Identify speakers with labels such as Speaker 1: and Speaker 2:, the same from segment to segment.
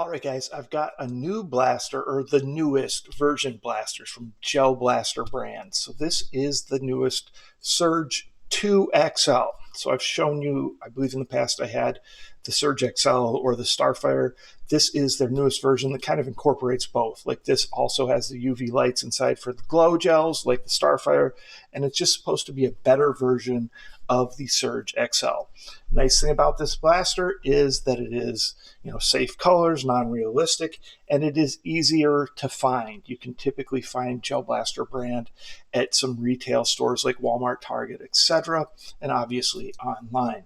Speaker 1: All right, guys, I've got a new blaster, or the newest version blasters from Gel Blaster brand. So this is the newest Surge 2 XL. So I've shown you, I believe in the past I had the Surge XL or the Starfire. This is their newest version that kind of incorporates both. Like this also has the UV lights inside for the glow gels like the Starfire, and it's just supposed to be a better version of the Surge XL. Nice thing about this blaster is that it is, safe colors, non-realistic, and it is easier to find. You can typically find Gel Blaster brand at some retail stores like Walmart, Target, etc., and obviously online.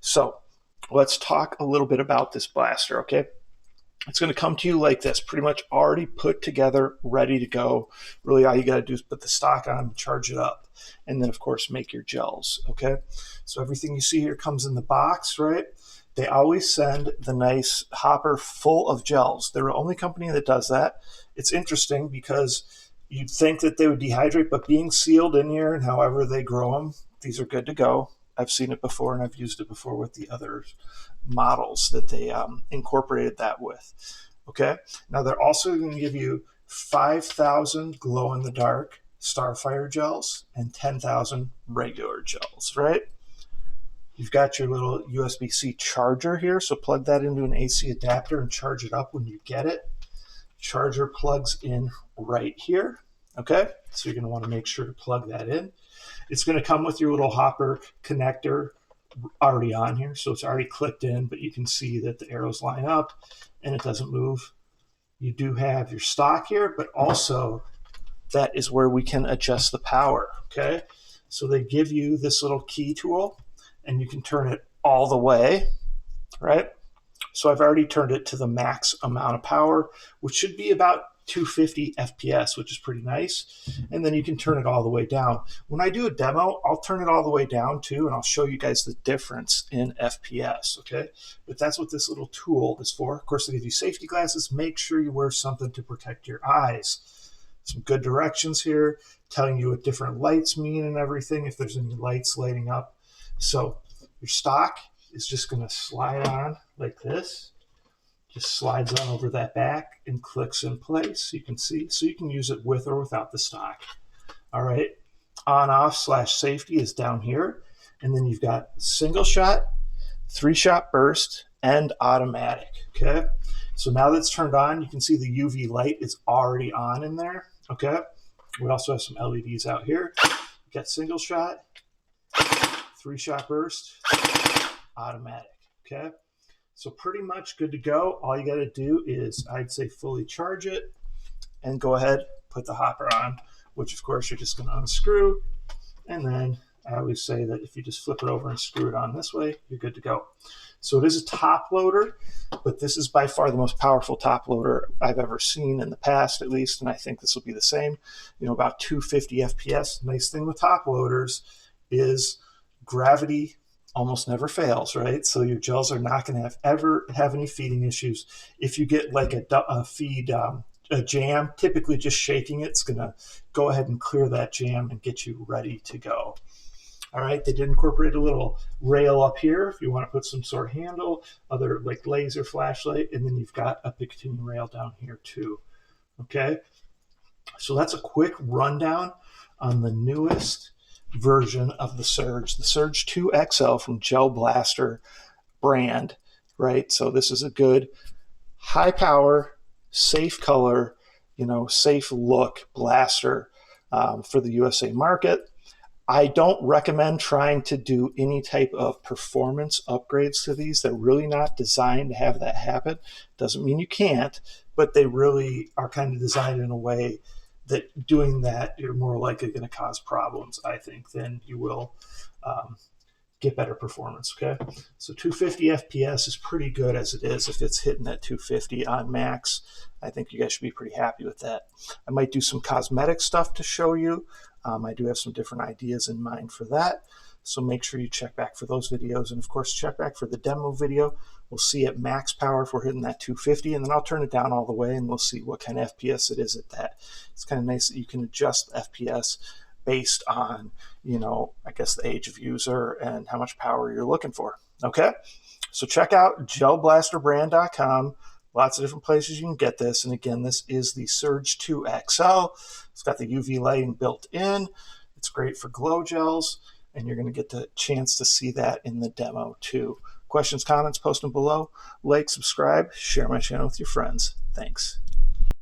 Speaker 1: So let's talk a little bit about this blaster, okay? It's going to come to you like this, pretty much already put together, ready to go. Really, all you got to do is put the stock on, charge it up, and then, of course, make your gels, okay? So everything you see here comes in the box, right? They always send the nice hopper full of gels. They're the only company that does that. It's interesting because you'd think that they would dehydrate, but being sealed in here and however they grow them, these are good to go. I've seen it before, and I've used it before with the other models that they incorporated that with. Okay, now they're also going to give you 5,000 glow-in-the-dark Starfire gels and 10,000 regular gels, right? You've got your little USB-C charger here, so plug that into an AC adapter and charge it up when you get it. Charger plugs in right here, okay? So you're going to want to make sure to plug that in. It's going to come with your little hopper connector already on here, so it's already clipped in, but you can see that the arrows line up and it doesn't move. You do have your stock here, but also that is where we can adjust the power, okay? So they give you this little key tool, and you can turn it all the way, right? So I've already turned it to the max amount of power, which should be about 250 FPS, which is pretty nice. And then you can turn it all the way down. When I do a demo, I'll turn it all the way down too, and I'll show you guys the difference in FPS, okay? But that's what this little tool is for. Of course, they give you safety glasses. Make sure you wear something to protect your eyes. Some good directions here, telling you what different lights mean and everything, if there's any lights lighting up. So your stock is just going to slide on like this. Just slides on over that back and clicks in place. You can see, so you can use it with or without the stock. All right, on/off/safety is down here. And then you've got single shot, 3-shot burst, and automatic, okay? So now that's turned on, you can see the UV light is already on in there, okay? We also have some LEDs out here. You've got single shot, 3-shot burst, automatic, okay? So pretty much good to go. All you got to do is, I'd say, fully charge it and go ahead, put the hopper on, which of course you're just going to unscrew. And then I always say that if you just flip it over and screw it on this way, you're good to go. So it is a top loader, but this is by far the most powerful top loader I've ever seen in the past, at least. And I think this will be the same, about 250 FPS. Nice thing with top loaders is gravity almost never fails, right? So your gels are not going to ever have any feeding issues. If you get like a jam, typically just shaking it's going to go ahead and clear that jam and get you ready to go. All right, they did incorporate a little rail up here if you want to put some sort of handle, other like laser flashlight, and then you've got a Picatinny rail down here too. Okay, so that's a quick rundown on the newest version of the Surge 2 XL from Gel Blaster brand, right? So this is a good high power, safe color, safe look blaster for the USA market. I don't recommend trying to do any type of performance upgrades to these. They're really not designed to have that happen. Doesn't mean you can't, but they really are kind of designed in a way that doing that, you're more likely going to cause problems, I think, than you will get better performance, okay? So 250 FPS is pretty good as it is. If it's hitting at 250 on max, I think you guys should be pretty happy with that. I might do some cosmetic stuff to show you. I do have some different ideas in mind for that. So make sure you check back for those videos. And of course, check back for the demo video. We'll see at max power if we're hitting that 250, and then I'll turn it down all the way and we'll see what kind of FPS it is at that. It's kind of nice that you can adjust the FPS based on, I guess the age of user and how much power you're looking for. Okay, so check out gelblasterbrand.com. Lots of different places you can get this. And again, this is the Surge 2 XL. It's got the UV lighting built in. It's great for glow gels, and you're going to get the chance to see that in the demo too. Questions, comments, post them below. Like, subscribe, share my channel with your friends. Thanks.